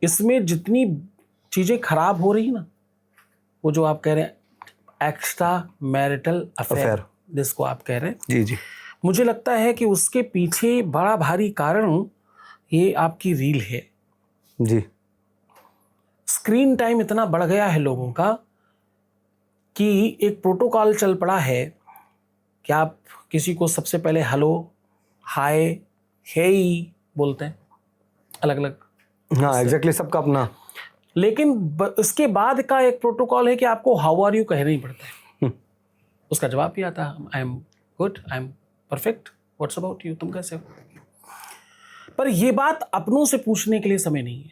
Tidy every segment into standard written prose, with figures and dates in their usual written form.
इसमें जितनी चीज़ें खराब हो रही ना, वो जो आप कह रहे हैं एक्स्ट्रा मैरिटल अफेयर जिसको आप कह रहे हैं, जी जी, मुझे लगता है कि उसके पीछे बड़ा भारी कारण ये आपकी रील है। जी, स्क्रीन टाइम इतना बढ़ गया है लोगों का कि एक प्रोटोकॉल चल पड़ा है कि आप किसी को सबसे पहले हेलो, हाय, हे बोलते हैं अलग अलग। हाँ एग्जैक्टली, सबका अपना। लेकिन इसके बाद का एक प्रोटोकॉल है कि आपको हाउ आर यू कहना ही पड़ता है। उसका जवाब भी आता है, I am good, I am perfect, what's about you, तुम कैसे हो। पर ये बात अपनों से पूछने के लिए समय नहीं है,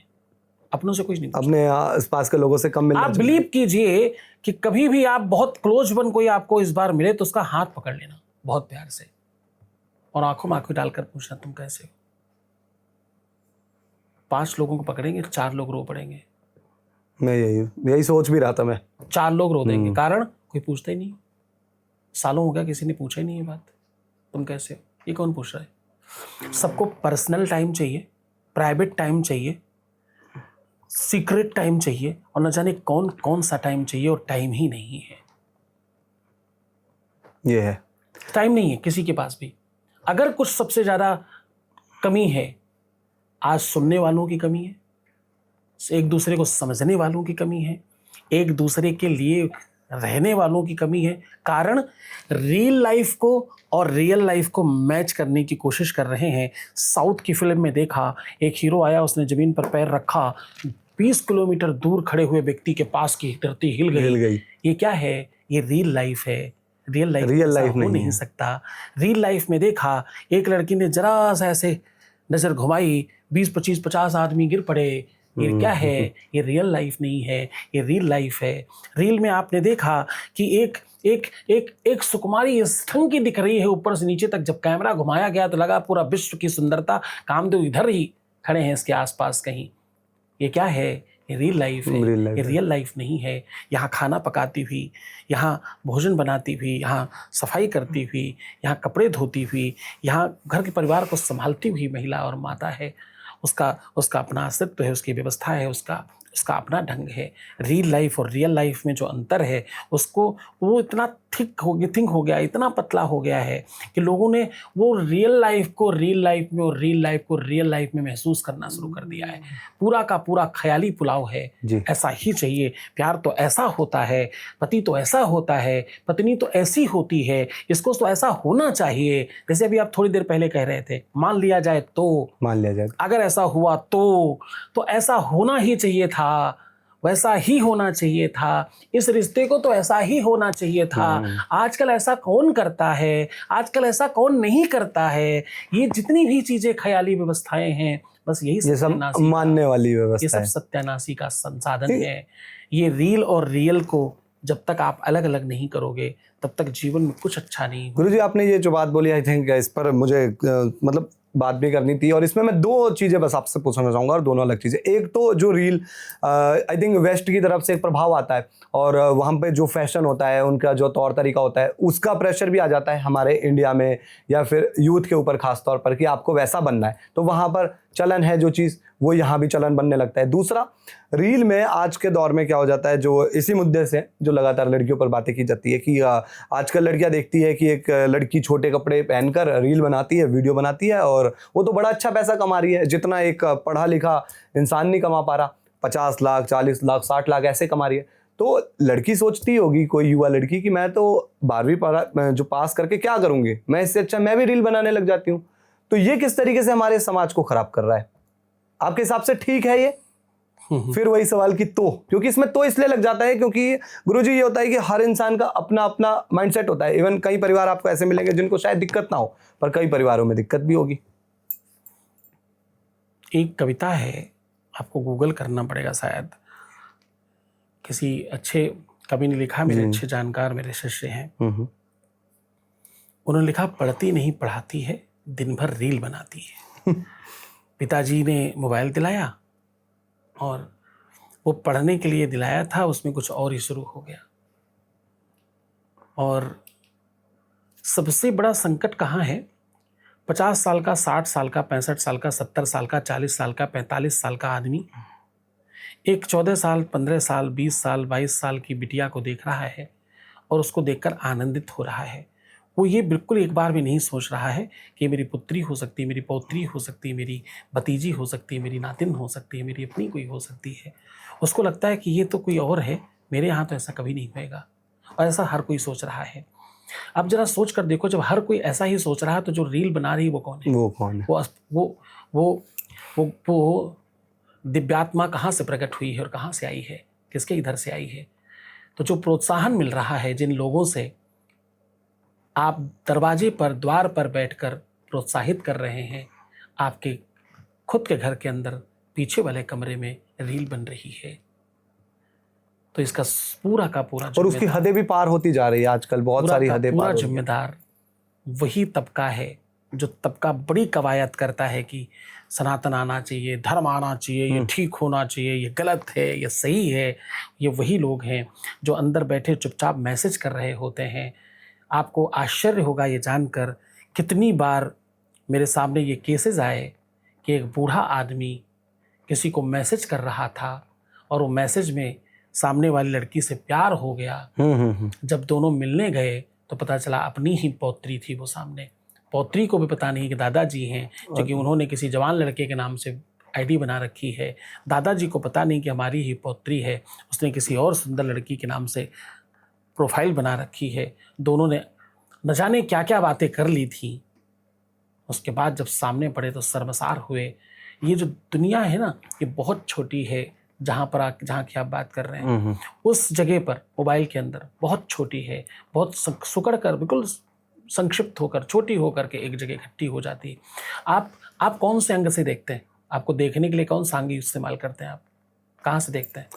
अपनों से कुछ नहीं पूछना। अपने आसपास के लोगों से कम मिलना आप चाहिए। बिलीव कीजिए कि कभी भी आप बहुत क्लोज वन कोई आपको इस बार मिले तो उसका हाथ पकड़ लेना बहुत प्यार से और आंखों में आंखें डालकर पूछना तुम कैसे हो। 5 लोगों को पकड़ेंगे, 4 लोग रो पड़ेंगे। मैं यही सोच भी रहा था मैं। 4 लोग रो देंगे, कारण कोई पूछता ही नहीं। सालों हो गया किसी ने पूछा ही नहीं ये बात, तुम कैसे हो, ये कौन पूछ रहा है। सबको पर्सनल टाइम चाहिए, प्राइवेट टाइम चाहिए, सीक्रेट टाइम चाहिए, और न जाने कौन कौन सा टाइम चाहिए, और टाइम ही नहीं है। ये है, टाइम नहीं है किसी के पास भी। अगर कुछ सबसे ज़्यादा कमी है, आज सुनने वालों की कमी है, एक दूसरे को समझने वालों की कमी है, एक दूसरे के लिए रहने वालों की कमी है। कारण रियल लाइफ को और रियल लाइफ को मैच करने की कोशिश कर रहे हैं। साउथ की फिल्म में देखा, एक हीरो आया, उसने ज़मीन पर पैर रखा, 20 किलोमीटर दूर खड़े हुए व्यक्ति के पास की धरती हिल गई। ये क्या है, ये रियल लाइफ है। रियल लाइफ हो नहीं सकता। रियल लाइफ में देखा, एक लड़की ने जरा सा ऐसे नज़र घुमाई, 20-25-50 आदमी गिर पड़े। ये क्या है, ये रियल लाइफ नहीं है, ये रियल लाइफ है। रील में आपने देखा कि एक सुकुमारी इस ढंग की दिख रही है ऊपर से नीचे तक। जब कैमरा घुमाया गया तो लगा पूरा विश्व की सुंदरता, कामदेव इधर ही खड़े हैं इसके आसपास कहीं। ये क्या है, ये रियल लाइफ है, ये रियल लाइफ नहीं है। यहाँ खाना पकाती हुई, यहाँ भोजन बनाती हुई, यहाँ सफाई करती हुई, यहाँ कपड़े धोती हुई, यहाँ घर के परिवार को संभालती हुई महिला और माता है। उसका अपना अस्तित्व है, उसकी व्यवस्था है, उसका अपना ढंग है। रियल लाइफ और रियल लाइफ में जो अंतर है, उसको वो इतना थिंक हो गया, इतना पतला हो गया है कि लोगों ने वो रियल लाइफ को रियल लाइफ में और रियल लाइफ को रियल लाइफ में महसूस करना शुरू कर दिया है। पूरा का पूरा ख्याली पुलाव है। ऐसा ही चाहिए, प्यार तो ऐसा होता है, पति तो ऐसा होता है, पत्नी तो ऐसी होती है, इसको तो ऐसा होना चाहिए। जैसे अभी आप थोड़ी देर पहले कह रहे थे, मान लिया जाए, अगर ऐसा हुआ तो ऐसा होना ही चाहिए था, वैसा ही होना चाहिए था, इस रिश्ते को तो ऐसा ही होना चाहिए था। आजकल ऐसा कौन करता है, आजकल ऐसा कौन नहीं करता है। ये जितनी भी चीजें ख्याली व्यवस्थाएं हैं, बस यही सब मानने वाली व्यवस्था, ये सब सत्यानाशी का संसाधन है। ये रील और रियल को जब तक आप अलग अलग नहीं करोगे, तब तक जीवन में कुछ अच्छा नहीं। गुरुजी, आपने ये जो बात बोली, आई थिंक इस पर मुझे मतलब बात भी करनी थी, और इसमें मैं 2 चीज़ें बस आपसे पूछना चाहूँगा, और दोनों अलग चीज़ें। एक तो जो रील आई थिंक वेस्ट की तरफ से एक प्रभाव आता है, और वहाँ पे जो फैशन होता है, उनका जो तौर तरीका होता है, उसका प्रेशर भी आ जाता है हमारे इंडिया में, या फिर यूथ के ऊपर खास तौर पर कि आपको वैसा बनना है, तो वहाँ पर चलन है जो चीज़, वो यहाँ भी चलन बनने लगता है। दूसरा, रील में आज के दौर में क्या हो जाता है, जो इसी मुद्दे से जो लगातार लड़कियों पर बातें की जाती है कि आजकल लड़कियां देखती है कि एक लड़की छोटे कपड़े पहनकर रील बनाती है, वीडियो बनाती है, और वो तो बड़ा अच्छा पैसा कमा रही है, जितना एक पढ़ा लिखा इंसान नहीं कमा पा रहा। 50 लाख, 40 लाख, 60 लाख ऐसे कमा रही है। तो लड़की सोचती होगी, कोई युवा लड़की, कि मैं तो 12वीं जो पास करके क्या करूंगी, मैं इससे अच्छा मैं भी रील बनाने लग जाती हूँ। तो ये किस तरीके से हमारे समाज को खराब कर रहा है? आपके हिसाब से ठीक है ये? फिर वही सवाल की तो, क्योंकि इसमें तो इसलिए लग जाता है क्योंकि गुरुजी ये होता है कि हर इंसान का अपना अपना माइंडसेट होता है। इवन कई परिवार आपको ऐसे मिलेंगे जिनको शायद दिक्कत ना हो, पर कई परिवारों में दिक्कत भी होगी। एक कविता है, आपको गूगल करना पड़ेगा शायद, किसी अच्छे कवि ने लिखा, मेरे अच्छे जानकार मेरे शिष्य हैं, उन्होंने लिखा, पढ़ती नहीं पढ़ाती है, दिन भर रील बनाती है। पिताजी ने मोबाइल दिलाया, और वो पढ़ने के लिए दिलाया था, उसमें कुछ और ही शुरू हो गया। और सबसे बड़ा संकट कहाँ है, 50 साल का, 60 साल का, 65 साल का, 70 साल का, 40 साल का, 45 साल का आदमी एक 14 साल, 15 साल, 20 साल, 22 साल की बिटिया को देख रहा है और उसको देखकर आनंदित हो रहा है। वो ये बिल्कुल एक बार भी नहीं सोच रहा है कि मेरी पुत्री हो सकती है, मेरी पौत्री हो सकती है, मेरी भतीजी हो सकती है, मेरी नातिन हो सकती है, मेरी अपनी कोई हो सकती है। उसको लगता है कि ये तो कोई और है, मेरे यहाँ तो ऐसा कभी नहीं होएगा। और ऐसा हर कोई सोच रहा है। अब जरा सोच कर देखो, जब हर कोई ऐसा ही सोच रहा है तो जो रील बना रही है वो कौन है? वो कौन है? वो दिव्यात्मा कहाँ से प्रकट हुई है और कहाँ से आई है, किसके इधर से आई है? तो जो प्रोत्साहन मिल रहा है जिन लोगों से, आप दरवाजे पर, द्वार पर बैठकर प्रोत्साहित कर रहे हैं, आपके खुद के घर के अंदर पीछे वाले कमरे में रील बन रही है। तो इसका पूरा का पूरा और उसकी हदें भी पार होती जा रही है आजकल, बहुत सारी हदें पूरा पार हो रही हैं। जिम्मेदार वही तबका है जो तबका बड़ी कवायद करता है कि सनातन आना चाहिए, धर्म आना चाहिए, ये ठीक होना चाहिए, ये गलत है, ये सही है। ये वही लोग हैं जो अंदर बैठे चुपचाप मैसेज कर रहे होते हैं। आपको आश्चर्य होगा ये जानकर, कितनी बार मेरे सामने ये केसेस आए कि एक बूढ़ा आदमी किसी को मैसेज कर रहा था और वो मैसेज में सामने वाली लड़की से प्यार हो गया। जब दोनों मिलने गए तो पता चला अपनी ही पौत्री थी वो सामने। पौत्री को भी पता नहीं कि दादाजी हैं, क्योंकि उन्होंने किसी जवान लड़के के नाम से आईडी बना रखी है। दादाजी को पता नहीं कि हमारी ही पौत्री है, उसने किसी और सुंदर लड़की के नाम से प्रोफाइल बना रखी है। दोनों ने न जाने क्या क्या बातें कर ली थी। उसके बाद जब सामने पड़े तो शर्मसार हुए। ये जो दुनिया है ना, ये बहुत छोटी है। जहाँ की आप बात कर रहे हैं, उस जगह पर मोबाइल के अंदर बहुत छोटी है, बहुत सुकड़ कर, बिल्कुल संक्षिप्त होकर, छोटी होकर के एक जगह इकट्ठी हो जाती है। आप कौन से अंग से देखते हैं? आपको देखने के लिए कौन सा अंग इस्तेमाल करते हैं? आप कहाँ से देखते हैं?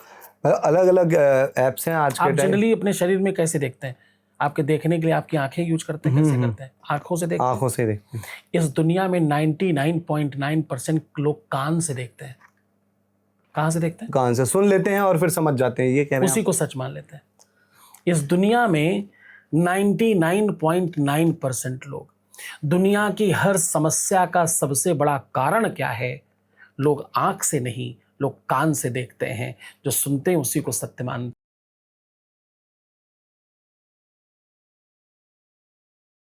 अलग अलग ऐप्स हैं आज के आप टाइम। जनरली अपने शरीर में कैसे देखते हैं? आपके देखने के लिए आपकी आंखें यूज करते हैं? कैसे करते हैं? आंखों से देखते हैं? आंखों से देखते हैं। इस दुनिया में 99.9% लोग कान से देखते हैं। कहाँ से देखते हैं? कान से सुन लेते हैं और फिर समझ जाते हैं, ये कह रहे हैं उसी को सच मान लेते हैं। इस दुनिया में 99.9% लोग, दुनिया की हर समस्या का सबसे बड़ा कारण क्या है? लोग आंख से नहीं, लोग कान से देखते हैं। जो सुनते हैं उसी को सत्य मानते हैं।